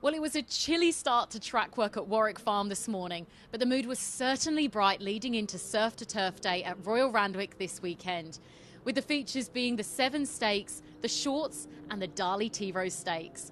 Well, it was a chilly start to track work at Warwick Farm this morning, but the mood was certainly bright leading into Surf to Turf Day at Royal Randwick this weekend, with the features being the 7 Stakes, the Shorts and the Darley Tea Rose Stakes.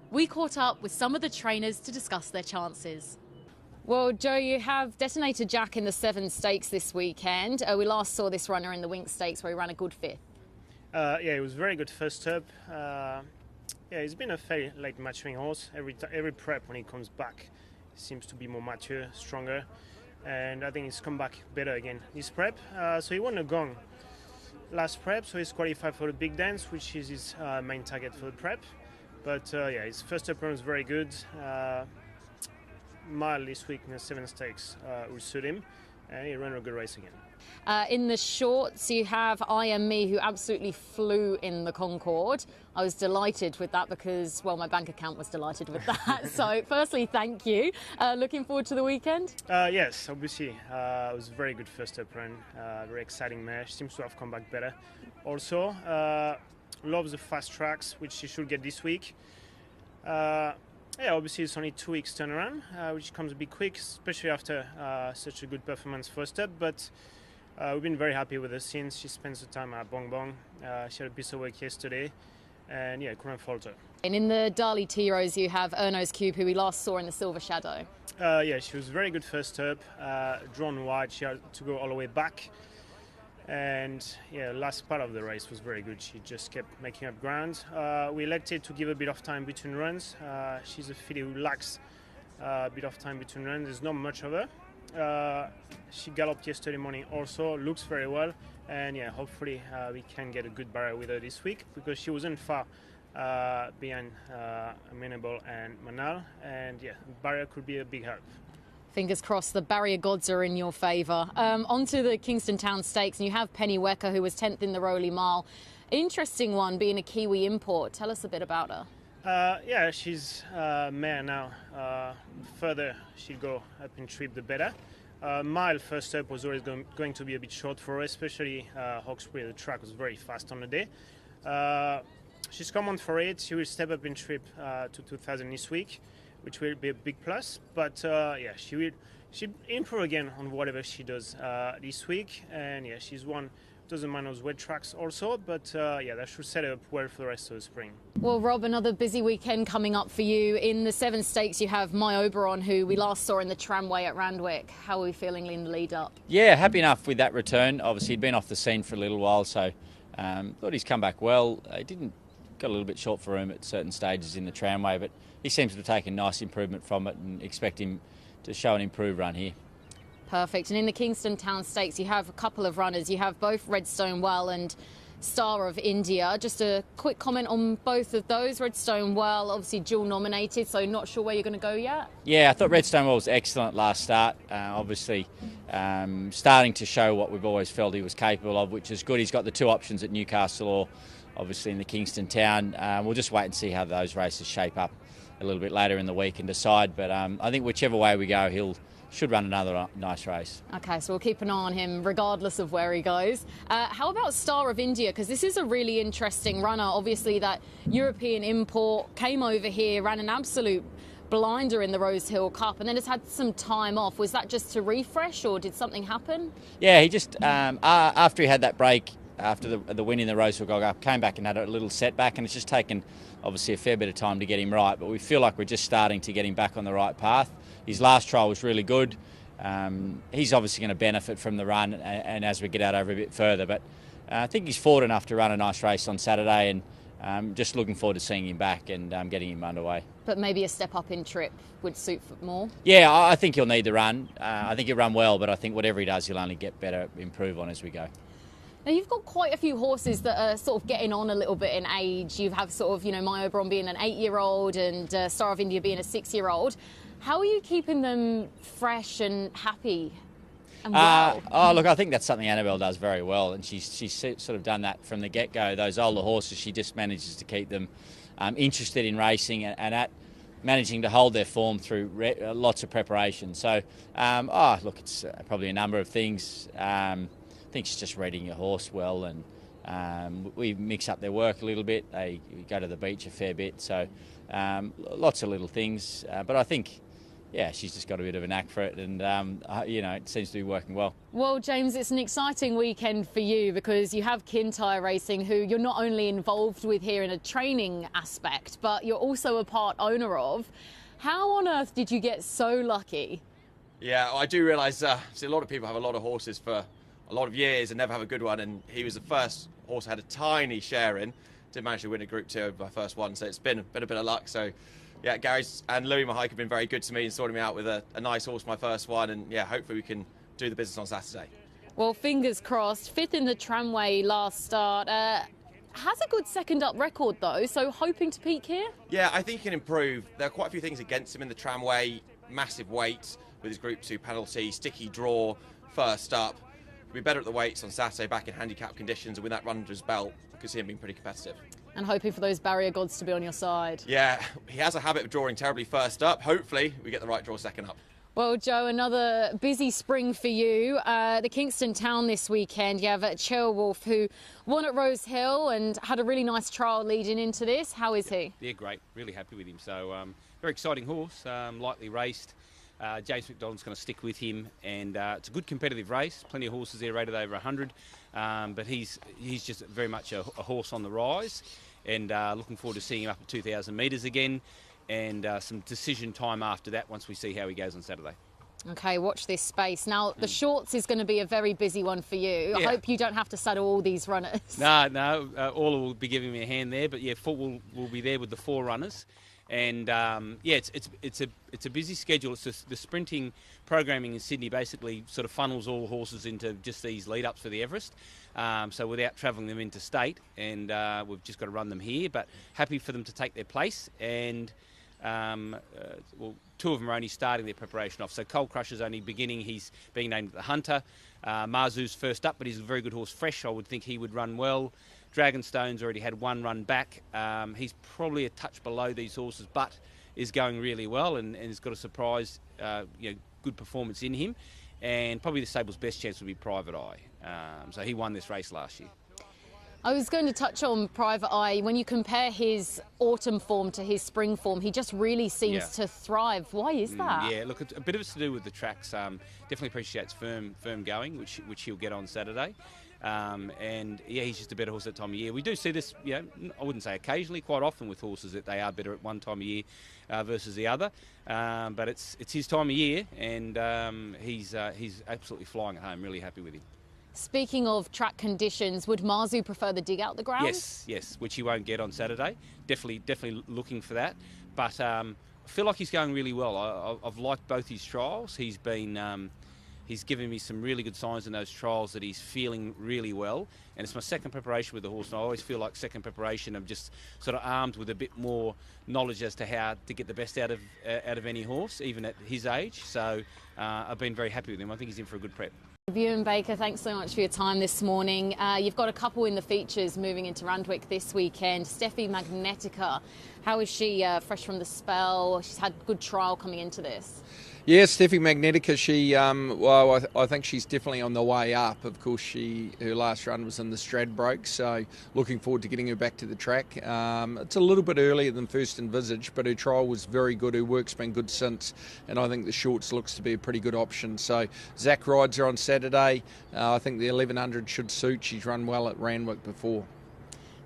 We caught up with some of the trainers to discuss their chances. Well, Joe, you have detonated Jack in the 7 Stakes this weekend. We last saw this runner in the Wink Stakes where he ran a good 5th. Yeah, it was very good first up. Yeah, he's been a fairly late maturing horse. Every prep when he comes back, he seems to be more mature, stronger, and I think he's come back better again this prep. So he won a gong last prep, so he's qualified for the big dance, which is his main target for the prep. But yeah, his first up run was very good. Mile this week in the 7 Stakes will suit him, and he ran a good race again. In the Shorts, you have I Am Me, who absolutely flew in the Concorde. I was delighted with that because, well, my bank account was delighted with that. So, firstly, thank you. Looking forward to the weekend? Yes, obviously. It was a very good first up run. Very exciting mare. She seems to have come back better. Also, loves the fast tracks, which she should get this week. Yeah, obviously it's only 2 weeks turnaround, which comes a bit quick, especially after such a good performance first up. But we've been very happy with her since. She spends the time at Bong Bong. She had a piece of work yesterday, and yeah, couldn't falter. And in the Darley Tea Rose, you have Erno's Cube, who we last saw in the Silver Shadow. Yeah, she was very good first up, drawn wide. She had to go all the way back. And yeah, last part of the race was very good. She just kept making up ground. We elected to give a bit of time between runs. She's a filly who lacks a bit of time between runs. There's not much of her. She galloped yesterday morning also, looks very well. And yeah, hopefully we can get a good barrier with her this week because she wasn't far behind Amenable and Manal. And yeah, barrier could be a big help. Fingers crossed the barrier gods are in your favour. Onto the Kingston Town Stakes, and you have Penny Wecker, who was 10th in the Rowley Mile. Interesting one, being a Kiwi import. Tell us a bit about her. Yeah, she's mare now. Further she'll go up in trip, the better. Mile first up was always going to be a bit short for her, especially Hawkesbury. The track was very fast on the day. She's come on for it. She will step up in trip to 2000 this week, which will be a big plus. But yeah, she'll improve again on whatever she does this week. And yeah, she's won doesn't mind those wet tracks also, but yeah, that should set her up well for the rest of the spring. Well, Rob, another busy weekend coming up for you. In the 7 Stakes, you have My Oberon, who we last saw in the tramway at Randwick. How are we feeling in the lead up? Yeah, happy enough with that return. Obviously, he'd been off the scene for a little while, so thought he's come back well. He got a little bit short for room at certain stages in the tramway, but he seems to have taken nice improvement from it and expect him to show an improved run here. Perfect. And in the Kingston Town Stakes, you have a couple of runners. You have both Redstone Well and Star of India. Just a quick comment on both of those. Redstone Well, obviously dual nominated, so not sure where you're going to go yet? Yeah, I thought Redstone Well was excellent last start. Obviously starting to show what we've always felt he was capable of, which is good. He's got the 2 options at Newcastle or obviously in the Kingston Town. We'll just wait and see how those races shape up a little bit later in the week and decide. But I think whichever way we go, he'll should run another nice race. OK, so we'll keep an eye on him regardless of where he goes. How about Star of India? Because this is a really interesting runner. Obviously, that European import came over here, ran an absolute blinder in the Rose Hill Cup and then has had some time off. Was that just to refresh or did something happen? Yeah, he just, after he had that break, after the win in the Rose Hill Cup, came back and had a little setback, and it's just taken obviously a fair bit of time to get him right, but we feel like we're just starting to get him back on the right path. His last trial was really good. He's obviously going to benefit from the run and as we get out over a bit further, but I think he's forward enough to run a nice race on Saturday, and just looking forward to seeing him back and getting him underway. But maybe a step up in trip would suit more? Yeah, I think he'll need the run. I think he'll run well, but I think whatever he does, he'll only get better, improve on as we go. Now, you've got quite a few horses that are sort of getting on a little bit in age. You have sort of, you know, My Oberon being an 8-year-old and Star of India being a 6-year-old. How are you keeping them fresh and happy and well? Oh, look, I think that's something Annabelle does very well, and she's sort of done that from the get-go. Those older horses, she just manages to keep them interested in racing and at managing to hold their form through lots of preparation. So, look, it's probably a number of things. I think she's just reading your horse well, and we mix up their work a little bit. They go to the beach a fair bit, so Lots of little things, but I think, yeah, she's just got a bit of a knack for it, and it seems to be working well. Well, James, it's an exciting weekend for you because you have Kintyre Racing, who you're not only involved with here in a training aspect, but you're also a part owner of. How on earth did you get so lucky? Yeah, I do realise a lot of people have a lot of horses for a lot of years and never have a good one, and he was the first horse I had a tiny share in. Did manage to win a Group 2 over my first one, so it's been a bit of luck. So, yeah, Gary's and Louis, my hike, have been very good to me and sorting me out with a nice horse for my first one, and yeah, hopefully we can do the business on Saturday. Well, fingers crossed. 5th in the Tramway last start. Has a good second up record though, so hoping to peak here? Yeah, I think he can improve. There are quite a few things against him in the Tramway. Massive weight with his Group 2 penalty, sticky draw, first up. He'll be better at the weights on Saturday, back in handicap conditions, and with that run under his belt, I could see him being pretty competitive. And hoping for those barrier gods to be on your side. Yeah, he has a habit of drawing terribly first up. Hopefully we get the right draw second up. Well, Joe, another busy spring for you. The Kingston Town this weekend. You have Trackwork, who won at Rose Hill and had a really nice trial leading into this. How is he? Yeah, great. Really happy with him. So, very exciting horse, lightly raced. James McDonald's going to stick with him, and it's a good competitive race. Plenty of horses there rated over 100, but he's just very much a horse on the rise, and looking forward to seeing him up at 2,000 metres again, and some decision time after that once we see how he goes on Saturday. Okay, watch this space. Now, the shorts is going to be a very busy one for you. Yeah. I hope you don't have to saddle all these runners. No, Orla will be giving me a hand there, but yeah, Foot will be there with the 4 runners. And yeah, it's a busy schedule. It's just the sprinting programming in Sydney basically sort of funnels all horses into just these lead-ups for the Everest. So without travelling them interstate, and we've just got to run them here. But happy for them to take their place, and well, 2 of them are only starting their preparation off. So Cold Crusher's only beginning. He's being named the Hunter. Marzu's first up, but he's a very good horse. Fresh, I would think he would run well. Dragonstone's already had 1 run back. He's probably a touch below these horses, but is going really well and has got a surprise, good performance in him. And probably the stable's best chance would be Private Eye. So he won this race last year. I was going to touch on Private Eye. When you compare his autumn form to his spring form, he just really seems to thrive. Why is that? Yeah, look, a bit of it's to do with the tracks. Definitely appreciates firm going, which he'll get on Saturday. And yeah, he's just a better horse at that time of year. We do see this, I wouldn't say occasionally, quite often with horses that they are better at one time of year versus the other. But it's his time of year, and he's absolutely flying at home. Really happy with him. Speaking of track conditions, would Marzu prefer the dig out the ground? Yes, which he won't get on Saturday. Definitely looking for that. But I feel like he's going really well. I've liked both his trials. He's given me some really good signs in those trials that he's feeling really well. And it's my second preparation with the horse, and I always feel like second preparation I'm just sort of armed with a bit more knowledge as to how to get the best out of any horse, even at his age. So I've been very happy with him. I think he's in for a good prep. Ewan Baker, thanks so much for your time this morning. You've got a couple in the features moving into Randwick this weekend. Steffi Magnetica, how is she fresh from the spell? She's had good trial coming into this. Yeah, Steffi Magnetica, she, I think she's definitely on the way up. Of course, her last run was in the Stradbroke, so looking forward to getting her back to the track. It's a little bit earlier than first envisaged, but her trial was very good. Her work's been good since, and I think the shorts looks to be a pretty good option. So Zach rides her on Saturday. I think the 1100 should suit. She's run well at Randwick before.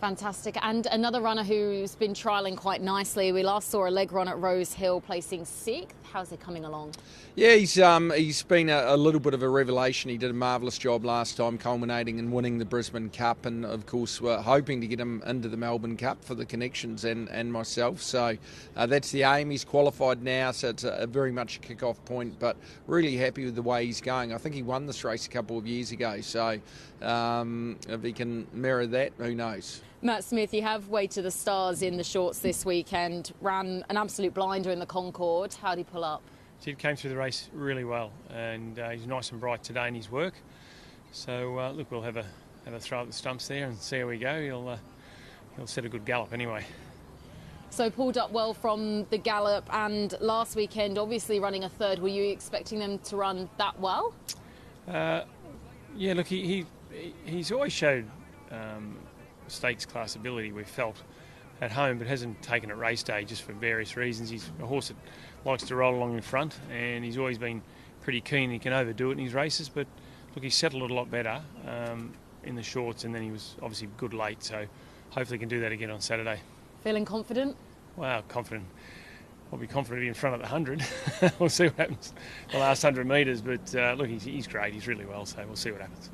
Fantastic. And another runner who's been trialling quite nicely. We last saw a leg run at Rose Hill placing 6th. How's he coming along? Yeah, he's been a little bit of a revelation. He did a marvellous job last time, culminating in winning the Brisbane Cup, and of course we're hoping to get him into the Melbourne Cup for the connections and myself. So that's the aim. He's qualified now, so it's a very much a kick-off point, but really happy with the way he's going. I think he won this race a couple of years ago, so if he can mirror that, who knows? Matt Smith, you have Way to the Stars in the shorts this weekend, ran an absolute blinder in the Concorde. How did he pull up? He came through the race really well, and he's nice and bright today in his work. So look, we'll have a throw at the stumps there and see how we go. He'll set a good gallop anyway. So pulled up well from the gallop, and last weekend obviously running a third. Were you expecting them to run that well? Yeah, look, he's always showed stakes class ability, we've felt. at home, but hasn't taken it race day just for various reasons. He's a horse that likes to roll along in front, and he's always been pretty keen. He can overdo it in his races, but look, he's settled it a lot better in the shorts, and then he was obviously good late, so hopefully he can do that again on Saturday. Feeling confident? Wow, confident. I'll be confident in front of the 100. We'll see what happens the last 100 metres, but look, he's great. He's really well, so we'll see what happens.